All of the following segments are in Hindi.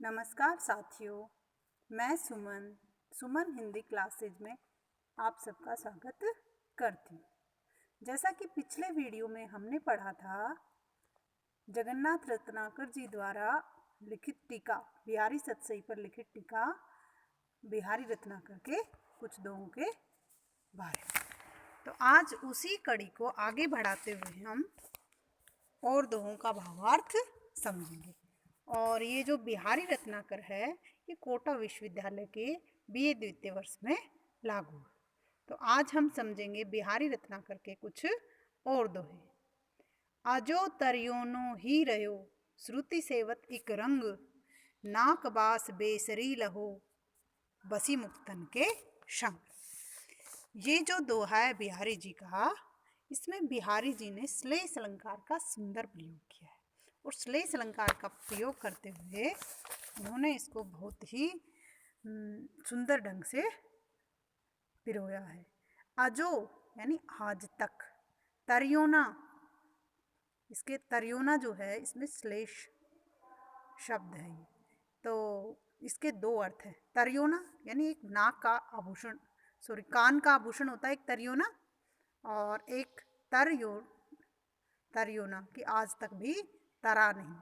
नमस्कार साथियों, मैं सुमन हिंदी क्लासेज में आप सबका स्वागत करती हूँ। जैसा कि पिछले वीडियो में हमने पढ़ा था, जगन्नाथ रत्नाकर जी द्वारा लिखित टीका, बिहारी सतसई पर लिखित टीका बिहारी रत्नाकर के कुछ दोहों के बारे में। तो आज उसी कड़ी को आगे बढ़ाते हुए हम और दोहों का भावार्थ समझेंगे। और ये जो बिहारी रत्नाकर है, ये कोटा विश्वविद्यालय के बीए द्वितीय वर्ष में लागू है। तो आज हम समझेंगे बिहारी रत्नाकर के कुछ और दोहे। आजो तरियोनो ही रहो, श्रुति सेवत इक रंग, नाक बास बेसरी लहो, बसी मुक्तन के संग। ये जो दोहा है बिहारी जी का, इसमें बिहारी जी ने श्लेष अलंकार का सुंदर प्रयोग किया है। और श्लेष अलंकार का प्रयोग करते हुए उन्होंने इसको बहुत ही सुंदर ढंग से पिरोया है। आजो यानी आज तक, तरियोना, इसके तरियोना जो है इसमें श्लेष शब्द है। तो इसके दो अर्थ है। तरियोना यानी एक नाक का आभूषण, कान का आभूषण होता है एक तरियोना, और एक तरियोना कि आज तक भी तरा नहीं,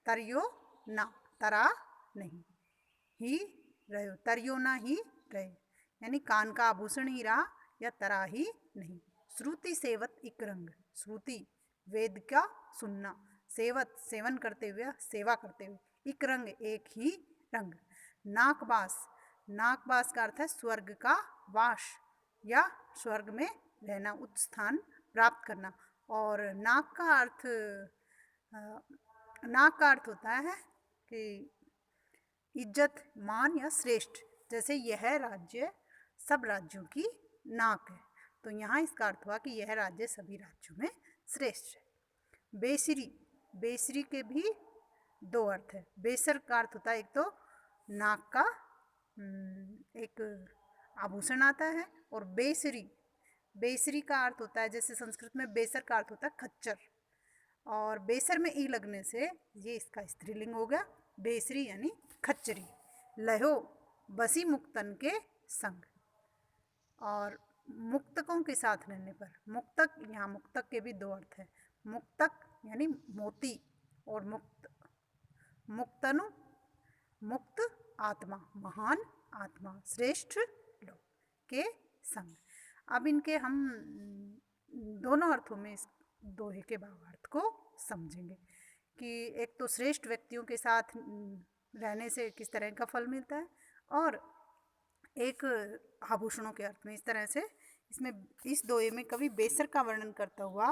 तरियो ना, तरा नहीं, ही रहो, तरियो ना ही रहे, यानी कान का आभूषण ही रहा या तरा ही नहीं। श्रुति सेवत इक रंग, श्रुति वेद का सुनना, सेवत सेवन करते हुए, सेवा करते हुए, इक रंग एक ही रंग। नाकबास, नाकबास का अर्थ है स्वर्ग का वास या स्वर्ग में रहना, उच्च स्थान प्राप्त करना। और नाक का अर्थ होता है कि इज्जत, मान या श्रेष्ठ। जैसे यह राज्य सब राज्यों की नाक है, तो यहाँ इसका अर्थ हुआ कि यह राज्य सभी राज्यों में श्रेष्ठ है। बेसरी, बेसरी के भी दो अर्थ है। बेसर का अर्थ होता है एक तो नाक का एक आभूषण आता है, और बेसरी, बेसरी का अर्थ होता है, जैसे संस्कृत में बेसर का अर्थ होता है खच्चर, और बेसर में ई लगने से ये इसका स्त्रीलिंग हो गया, बेसरी यानी खच्चरी। लहो, बसी मुक्तन के संग, और मुक्तकों के साथ रहने पर। मुक्तक, यहाँ मुक्तक के भी दो अर्थ है। मुक्तक यानी मोती, और मुक्तनु मुक्त आत्मा, महान आत्मा, श्रेष्ठ लोग के संग। अब इनके हम दोनों अर्थों में इस दोहे के भावार्थ को समझेंगे कि एक तो श्रेष्ठ व्यक्तियों के साथ रहने से किस तरह का फल मिलता है, और एक आभूषणों के अर्थ में इस तरह से। इसमें इस दोहे में कवि बेसर का वर्णन करता हुआ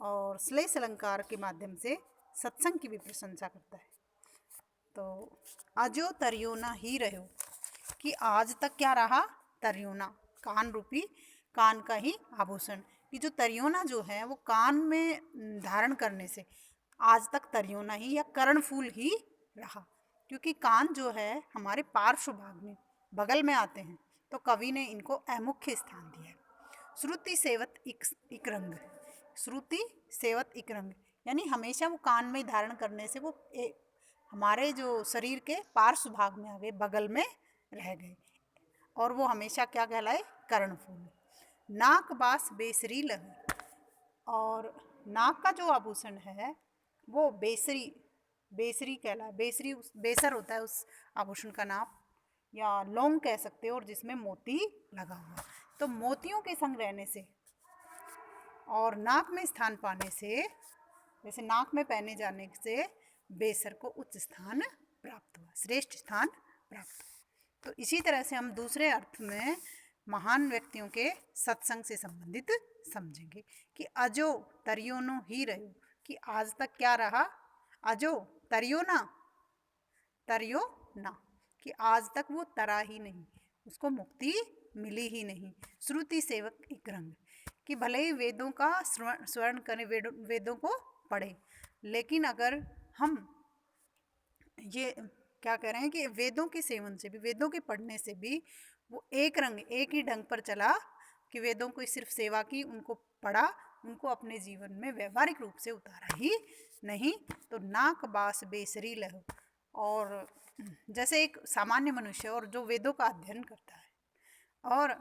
और श्लेष अलंकार के माध्यम से सत्संग की भी प्रशंसा करता है। तो आजो तरियोना ही रहो, कि आज तक क्या रहा, तरियोना, कान रूपी, कान का ही आभूषण। ये जो तरियोना जो है वो कान में धारण करने से आज तक तरियोना ही या कर्णफूल ही रहा, क्योंकि कान जो है हमारे पार्श्व भाग में, बगल में आते हैं, तो कवि ने इनको अमुख्य स्थान दिया है। श्रुति सेवत इक रंग, श्रुति सेवत इक रंग यानी हमेशा वो कान में धारण करने से वो हमारे जो शरीर के पार्श्व भाग में आ गए, बगल में रह गए, और वो हमेशा क्या कहलाए, कर्णफूल। नाक बास बेसरी लह, और नाक का जो आभूषण है वो बेसरी, बेसरी कहलाए। बेसरी, बेसर होता है उस आभूषण का नाम, या लौंग कह सकते हो, और जिसमें मोती लगा हुआ। तो मोतियों के संग रहने से और नाक में स्थान पाने से, जैसे नाक में पहने जाने से बेसर को उच्च स्थान प्राप्त हुआ, श्रेष्ठ स्थान प्राप्त हुआ। तो इसी तरह से हम दूसरे अर्थ में महान व्यक्तियों के सत्संग से संबंधित समझेंगे कि अजो तरियोनो ही रहो, कि आज तक क्या रहा, अजो तरियो ना, तरियो ना, कि आज तक वो तरा ही नहीं, उसको मुक्ति मिली ही नहीं। श्रुति सेवक एक रंग, कि भले ही वेदों का स्वर्ण करें, वेदों को पढ़े, लेकिन अगर हम ये क्या कह रहे हैं कि वेदों के सेवन से भी, वेदों के पढ़ने से भी वो एक रंग, एक ही ढंग पर चला, कि वेदों को सिर्फ सेवा की, उनको पढ़ा, उनको अपने जीवन में व्यवहारिक रूप से उतारा ही नहीं। तो नाक बास बेसरी लहो, और जैसे एक सामान्य मनुष्य और जो वेदों का अध्ययन करता है और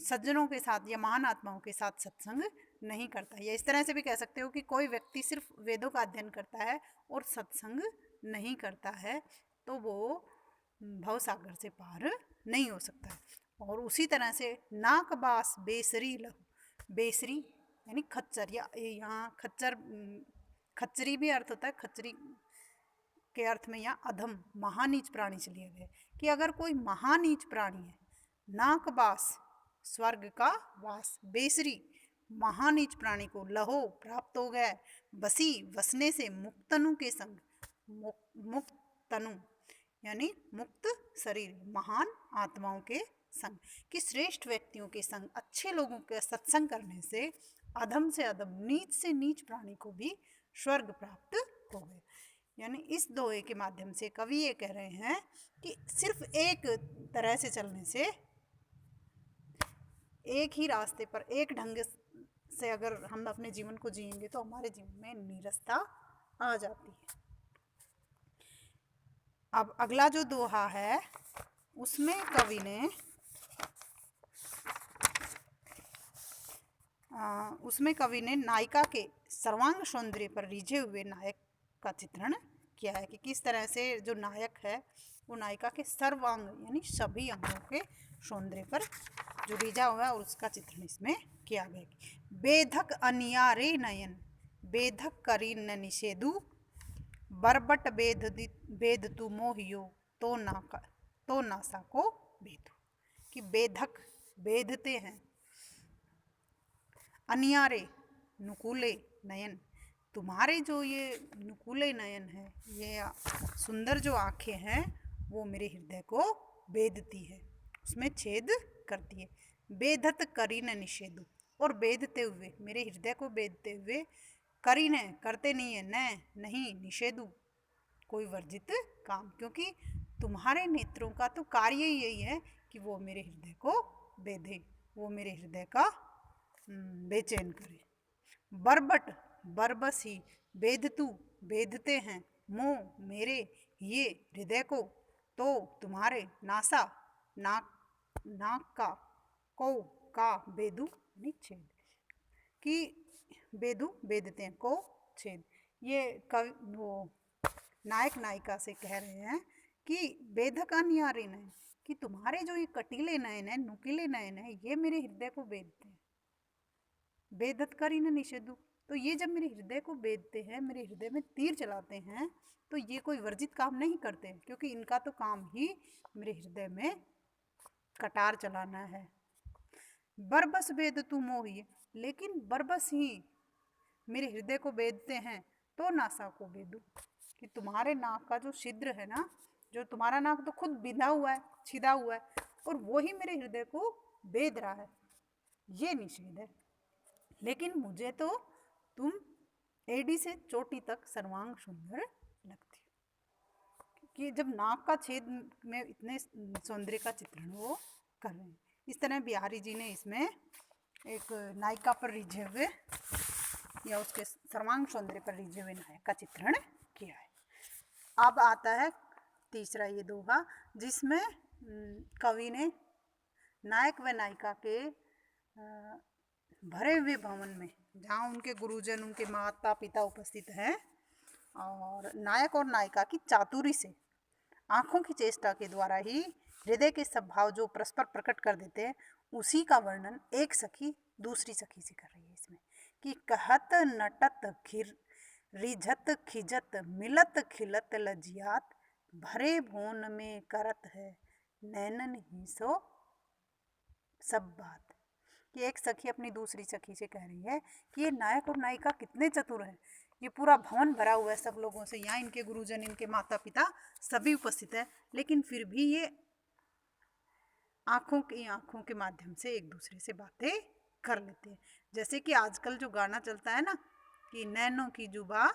सज्जनों के साथ या महान आत्माओं के साथ सत्संग नहीं करता, या इस तरह से भी कह सकते हो कि कोई व्यक्ति सिर्फ वेदों का अध्ययन करता है और सत्संग नहीं करता है तो वो भवसागर से पार नहीं हो सकता है। और उसी तरह से नाक बास बेसरी लहू, बेसरी यानी खच्चर, या यहाँ खच्चर खच्चरी भी अर्थ होता है, खच्चरी के अर्थ में यहाँ अधम महानीच प्राणी से लिया गया कि अगर कोई महानीच प्राणी है, नाकबास स्वर्ग का वास, बेसरी महानीच प्राणी को लहो प्राप्त हो गया, बसी वसने से मुक्तनु के संग, मुक्त तनु यानी मुक्त शरीर, महान आत्माओं के संग, कि श्रेष्ठ व्यक्तियों के संग, अच्छे लोगों के सत्संग करने से अधम से अधम, नीच से नीच प्राणी को भी स्वर्ग प्राप्त हो गए। यानी इस दोहे के माध्यम से कवि ये कह रहे हैं कि सिर्फ एक तरह से चलने से, एक ही रास्ते पर एक ढंग से अगर हम अपने जीवन को जिएंगे तो हमारे जीवन में नीरसता आ जाती है। अब अगला जो दोहा है उसमें कवि ने नायिका के सर्वांग सौंदर्य पर रिझे हुए नायक का चित्रण किया है कि किस तरह से जो नायक है वो नायिका के सर्वांग यानी सभी अंगों के सौंदर्य पर जो रिझा हुआ है और उसका चित्रण इसमें किया गया। बेधक अनियारे नयन, बेधक करी न निषेधु, बरबट बेद तू मोहियो, तो नासा को बेधु, कि बेधक बेधते हैं, अनियारे नुकुले नयन, तुम्हारे जो ये नुकुले नयन है, ये सुंदर जो आंखें हैं वो मेरे हृदय को बेधती है, उसमें छेद करती है। बेधत करी न निषेधु, और बेधते हुए, मेरे हृदय को बेधते हुए, करी न करते नहीं है, न नहीं, निषेधु कोई वर्जित काम, क्योंकि तुम्हारे नेत्रों का तो कार्य ही यही है कि वो मेरे हृदय को बेधे, वो मेरे हृदय का बेचैन करे। बरबट बरबस ही, बेधतु बेधते हैं, मोह मेरे ये हृदय को, तो तुम्हारे नासा नाक का, को का बेदु छेद, कि बेदु बेधते हैं, को छेद। ये कवि वो नायक नायिका से कह रहे हैं कि बेधक अनियारे नयन, कि तुम्हारे जो ये कटीले नयन है, नुकीले नयन है, ये मेरे हृदय को बेधते हैं। बेधत करी न निषेधु, तो ये जब मेरे हृदय को बेधते हैं, मेरे हृदय में तीर चलाते हैं, तो ये कोई वर्जित काम नहीं करते, क्योंकि इनका तो काम ही मेरे हृदय में कटार चलाना है। बरबस बेद तू मोही, लेकिन बरबस ही मेरे हृदय को बेधते हैं, तो नासा को बेदू, कि तुम्हारे नाक का जो छिद्र है ना, जो तुम्हारा नाक तो खुद बिंधा हुआ है, छिदा हुआ है, और वो ही मेरे हृदय को बेध रहा है, ये निषेध है। लेकिन मुझे तो तुम एडी से चोटी तक सर्वांग सुंदर लगती, कि जब नाक का छेद में इतने सौंदर्य का चित्रण वो कर रहे हैं। इस तरह बिहारी जी ने इसमें एक नायिका पर रिझे हुए या उसके सर्वांग सौंदर्य पर रिझे हुए नायक का चित्रण किया है। अब आता है तीसरा ये दोहा, जिसमें कवि ने नायक व नायिका के भरे हुए भवन में, जहाँ उनके गुरुजन, उनके माता पिता उपस्थित हैं, और नायक और नायिका की चातुरी से, आंखों की चेष्टा के द्वारा ही हृदय के सब भाव जो परस्पर प्रकट कर देते हैं, उसी का वर्णन एक सखी दूसरी सखी से कर रही है इसमें, कि कहत नटत खिर रिझत खिजत मिलत खिलत लजियात, भरे भोन में करत है नैनन ही सो सब बात, कि एक सखी अपनी दूसरी सखी से कह रही है कि ये नायक और नायिका कितने चतुर हैं, ये पूरा भवन भरा हुआ है सब लोगों से, यहाँ इनके गुरुजन, इनके माता पिता सभी उपस्थित है, लेकिन फिर भी ये आंखों के माध्यम से एक दूसरे से बातें कर लेते हैं। जैसे कि आजकल जो गाना चलता है ना कि नैनों की जुबा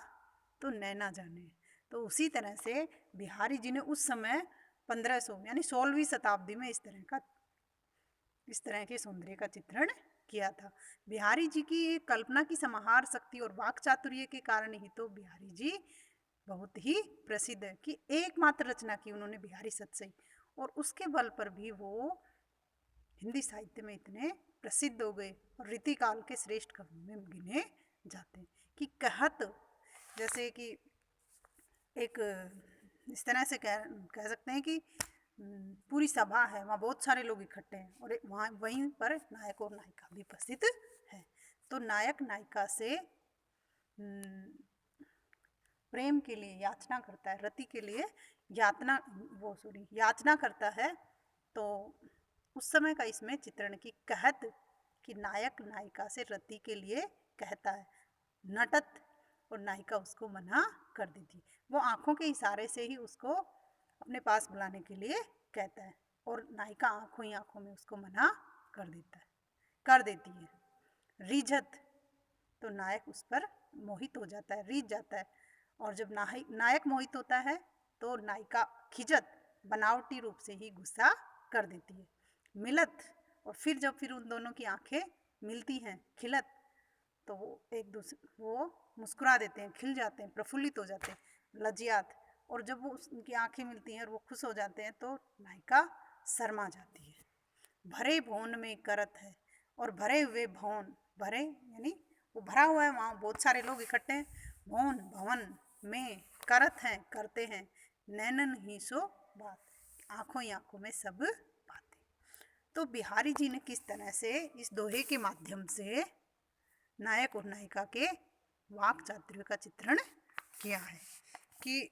तो नैना जाने, तो उसी तरह से बिहारी जी ने उस समय 1500 यानी 16वीं शताब्दी में इस तरह के सौंदर्य का चित्रण किया था। बिहारी जी की कल्पना की समाहार शक्ति और वाक चातुर्य के कारण ही तो बिहारी जी बहुत ही प्रसिद्ध है कि एकमात्र रचना की उन्होंने बिहारी सत से, और उसके बल पर भी वो हिंदी साहित्य में इतने प्रसिद्ध हो गए और रीतिकाल के श्रेष्ठ कवियों में गिने जाते हैं। कि कहत, जैसे कि एक इस तरह से कह सकते हैं कि पूरी सभा है, वहाँ बहुत सारे लोग इकट्ठे हैं और वहाँ वहीं पर नायक और नायिका भी उपस्थित है। तो नायक नायिका से प्रेम के लिए याचना करता है, रति के लिए याचना करता है। तो उस समय का इसमें चित्रण की कहत कि नायक नायिका से रति के लिए कहता है, नटत, और नायिका उसको मना कर देती। वो आंखों के इशारे से ही उसको अपने पास बुलाने के लिए कहता है और नायिका आंखों ही आंखों में उसको मना कर देती है। रिझत, तो नायक उस पर मोहित हो जाता है, रीझ जाता है। और जब नायक मोहित होता है तो नायिका खिजत, बनावटी रूप से ही गुस्सा कर देती है। मिलत, और फिर उन दोनों की आंखें मिलती हैं, खिलत, तो वो मुस्कुरा देते हैं, खिल जाते हैं, प्रफुल्लित हो जाते हैं। लज्जात, और जब वो उनकी आंखें मिलती हैं और वो खुश हो जाते हैं तो नायिका शर्मा जाती है। भरे भवन में करत है, और भरे हुए भवन, भरे यानी वो भरा हुआ है, वहाँ बहुत सारे लोग इकट्ठे हैं। भवन में करत हैं, करते हैं, नैनन ही सो बात, आंखों ही आंखों में सब बातें। तो बिहारी जी ने किस तरह से इस दोहे के माध्यम से नायक और नायिका के वाक चातुर्य का चित्रण किया है कि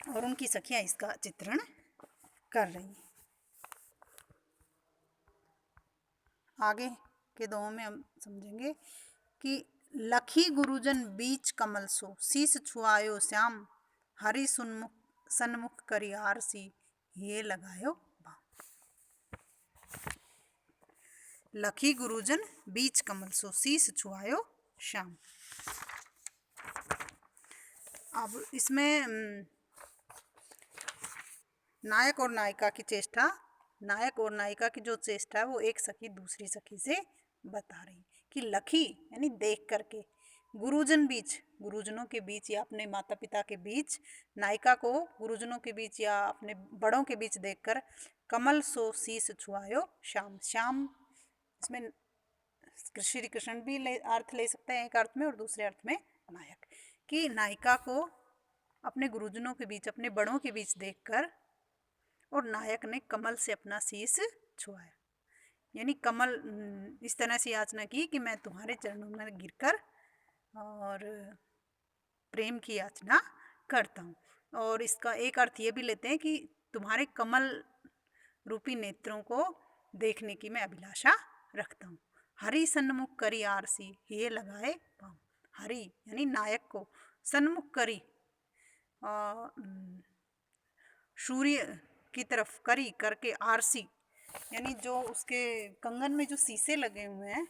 और उनकी सखियां इसका चित्रण कर रही हैं। आगे के दोहों में हम समझेंगे कि लखी गुरुजन बीच कमल सो, शीस छुआयो श्याम, हरि सन्मुख करी आरसी, ये लगायो बाम। लखी गुरुजन बीच कमल सो, शीस छुआयो श्याम। अब इसमें नायक और नायिका की चेष्टा, नायक और नायिका की जो चेष्टा है वो एक सखी दूसरी सखी से बता रही कि लखी यानी देख करके, गुरुजनों के बीच या अपने माता पिता के बीच, नायिका को गुरुजनों के बीच या अपने बड़ों के बीच देखकर, कमल सो शीस छुआयो श्याम। श्याम इसमें श्री कृष्ण भी अर्थ ले सकते हैं एक अर्थ में, और दूसरे अर्थ में नायक, कि नायिका को अपने गुरुजनों के बीच, अपने बड़ों के बीच देखकर, और नायक ने कमल से अपना शीस छुआया, यानी कमल इस तरह से याचना की कि मैं तुम्हारे चरणों में गिरकर और प्रेम की याचना करता हूँ। और इसका एक अर्थ ये भी लेते हैं कि तुम्हारे कमल रूपी नेत्रों को देखने की मैं अभिलाषा रखता हूँ। हरि सन्मुख करी आरसी, ये लगाए पाम। हरि यानी नायक को, सन्मुख करी सूर्य की तरफ, करी करके आरसी यानी जो उसके कंगन में जो शीशे लगे हुए हैं,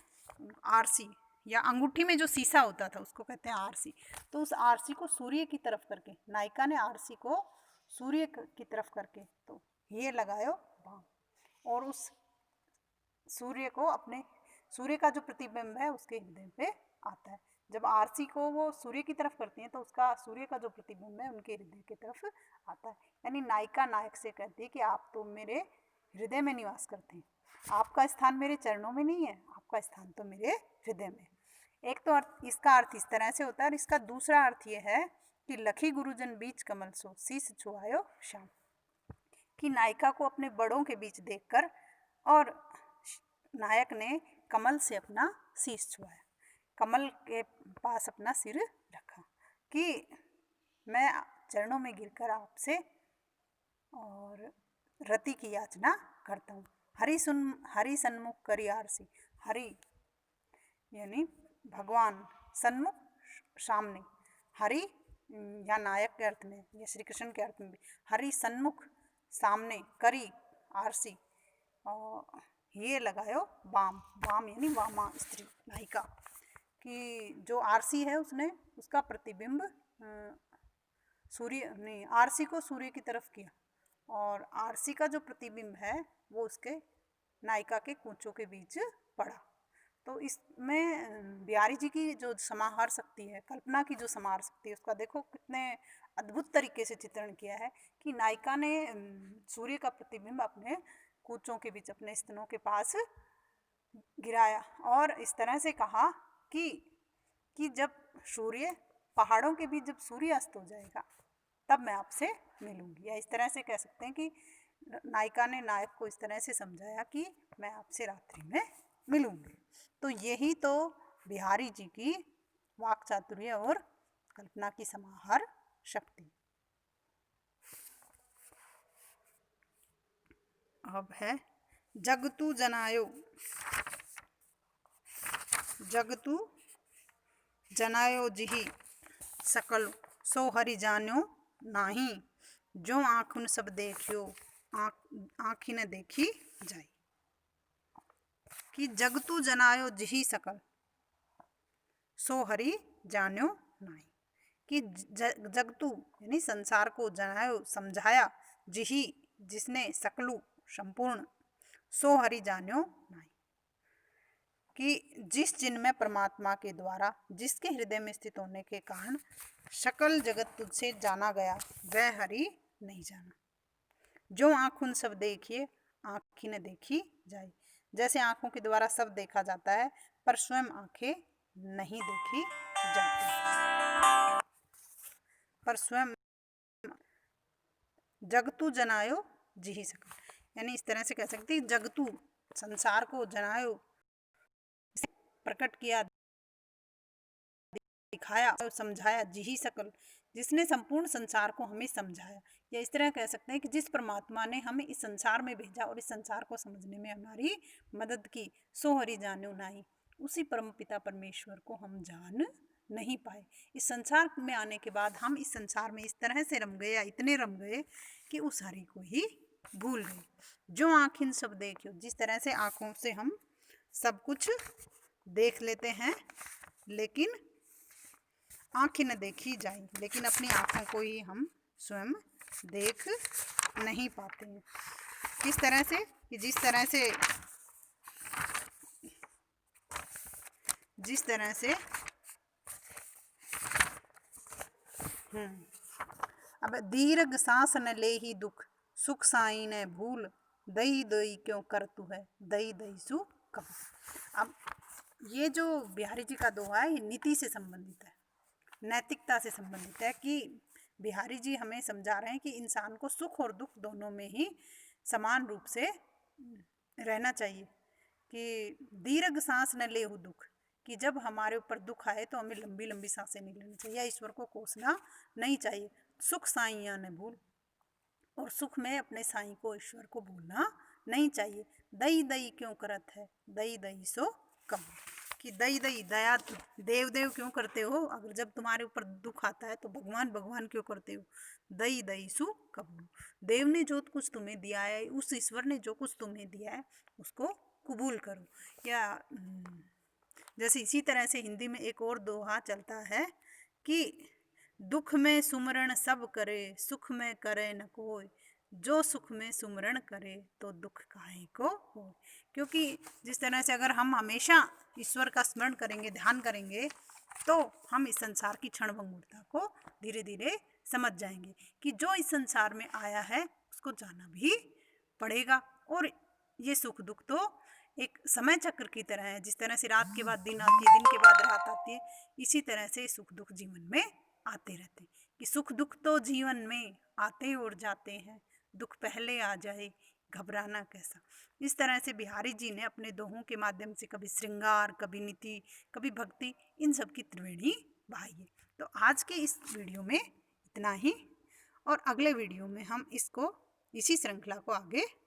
आरसी या अंगूठी में जो शीशा होता था उसको कहते हैं आरसी। तो उस आरसी को सूर्य की तरफ करके, नायिका ने आरसी को सूर्य की तरफ करके, तो ये लगायो बाम। और उस सूर्य को, अपने सूर्य का जो प्रतिबिंब है उसके हृदय पे आता है। जब आरसी को वो सूर्य की तरफ करती हैं तो उसका सूर्य का जो प्रतिबिंब है उनके हृदय की तरफ आता है। यानी नायिका नायक से कहती है कि आप तो मेरे हृदय में निवास करते हैं, आपका स्थान मेरे चरणों में नहीं है, आपका स्थान तो मेरे हृदय में। एक तो अर्थ, इसका अर्थ इस तरह से होता है। और इसका दूसरा अर्थ ये है कि लखी गुरुजन बीच कमल सो, शीस छुआयो श्याम, कि नायिका को अपने बड़ों के बीच देखकर और नायक ने कमल से अपना शीस छुआया, कमल के पास अपना सिर रखा कि मैं चरणों में गिरकर आपसे और रति की याचना करता हूँ। हरि सन्मुख करी आरसी, हरि यानी भगवान, सन्मुख सामने, हरि या नायक के अर्थ में या श्री कृष्ण के अर्थ में भी, हरि सन्मुख सामने, करी आरसी, और ये लगायो वाम। वाम यानी वामा, स्त्री, नायिका कि जो आरसी है उसने उसका प्रतिबिंब सूर्य ने आरसी को सूर्य की तरफ किया, और आरसी का जो प्रतिबिंब है वो उसके नायिका के कूंचों के बीच पड़ा। तो इसमें बिहारी जी की जो समाहार शक्ति है, कल्पना की जो समाहार शक्ति है, उसका देखो कितने अद्भुत तरीके से चित्रण किया है कि नायिका ने सूर्य का प्रतिबिंब अपने कूचों के बीच, अपने स्तनों के पास गिराया और इस तरह से कहा कि जब सूर्य पहाड़ों के बीच जब सूर्य अस्त हो जाएगा तब मैं आपसे मिलूंगी। या इस तरह से कह सकते हैं कि नायिका ने नायक को इस तरह से समझाया कि मैं आपसे रात्रि में मिलूंगी। तो यही तो बिहारी जी की वाक चातुर्य और कल्पना की समाहार शक्ति। अब है जगतु जनायो। जगतु जनायो जिहि सकल सो हरि जान्यो नाही, जो आँखुन सब देखियो आँखी न देखी जाई। कि जगतु जनायो जिहि सकल सो हरि जान्यो नाही। कि जगतु यानी संसार को जनायो समझाया, जिहि जिसने, सकलु संपूर्ण, सो हरि जान्यो नाही कि जिस जिनमें परमात्मा के द्वारा, जिसके हृदय में स्थित होने के कारण सकल जगत तुझसे जाना गया, वह हरि नहीं जाना। जो आँखुन सब देखिए आँखी न देखी जाए। जैसे आँखों के द्वारा सब देखा जाता है पर स्वयं आँखें नहीं देखी जाती। पर स्वयं जगतु जनायो जिहि सकल, यानी इस तरह से कह सकते हैं जगतु संसार को जनायो प्रकट किया, दिखाया, समझाया, जिहि सकल जिसने संपूर्ण संसार को हमें समझाया। या इस तरह कह सकते हैं कि जिस परमात्मा ने हमें इस संसार में भेजा और इस संसार को समझने में हमारी मदद की, सो हरि जान्यो नाही, उसी परम पिता परमेश्वर को हम जान नहीं पाए। इस संसार में आने के बाद हम इस संसार में इस तरह से रम गए या इतने रम गए कि उस हरि को ही भूल गए। जो आँखिन सब देखियो, जिस तरह से आँखों से हम सब कुछ देख लेते हैं लेकिन आँखें न देखी जाए, लेकिन अपनी आँखों को ही हम स्वयं देख नहीं पाते हैं। किस तरह से कि जिस तरह से अब दीर्घ सांस न ले ही दुख, सुख साई न भूल, दई दई क्यों कर तू है, दई दई सु कब। अब ये जो बिहारी जी का दोहा है ये नीति से संबंधित है, नैतिकता से संबंधित है। कि बिहारी जी हमें समझा रहे हैं कि इंसान को सुख और दुख दोनों में ही समान रूप से रहना चाहिए। कि दीर्घ सांस न ले हो दुख, कि जब हमारे ऊपर दुख आए तो हमें लंबी लंबी सांसें नहीं लेनी चाहिए, ईश्वर को कोसना नहीं चाहिए। सुख साइयाँ न भूल, और सुख में अपने साईं को, ईश्वर को भूलना नहीं चाहिए। दई दई क्यों करत है, दई दई सो कम, कि दई दई दया देव देव क्यों करते हो, अगर जब तुम्हारे ऊपर दुख आता है तो भगवान भगवान क्यों करते हो। दई दई सु कबू, देव ने जो कुछ तुम्हें दिया है, उस ईश्वर ने जो कुछ तुम्हें दिया है उसको कबूल करो। या जैसे इसी तरह से हिंदी में एक और दोहा चलता है कि दुख में सुमरण सब करे, सुख में करे न कोई, जो सुख में सुमरण करे तो दुख काहे को हो। क्योंकि जिस तरह से अगर हम हमेशा ईश्वर का स्मरण करेंगे, ध्यान करेंगे, तो हम इस संसार की क्षण भंगुरता को धीरे धीरे समझ जाएंगे कि जो इस संसार में आया है उसको जाना भी पड़ेगा। और ये सुख दुख तो एक समय चक्र की तरह है। जिस तरह से रात के बाद दिन आती है, दिन के बाद रात आती है, इसी तरह से सुख दुख जीवन में आते रहते हैं। कि सुख दुख तो जीवन में आते और जाते हैं, दुख पहले आ जाए घबराना कैसा। इस तरह से बिहारी जी ने अपने दोहों के माध्यम से कभी श्रृंगार, कभी नीति, कभी भक्ति, इन सब की त्रिवेणी बहाई है। तो आज के इस वीडियो में इतना ही, और अगले वीडियो में हम इसी श्रृंखला को आगे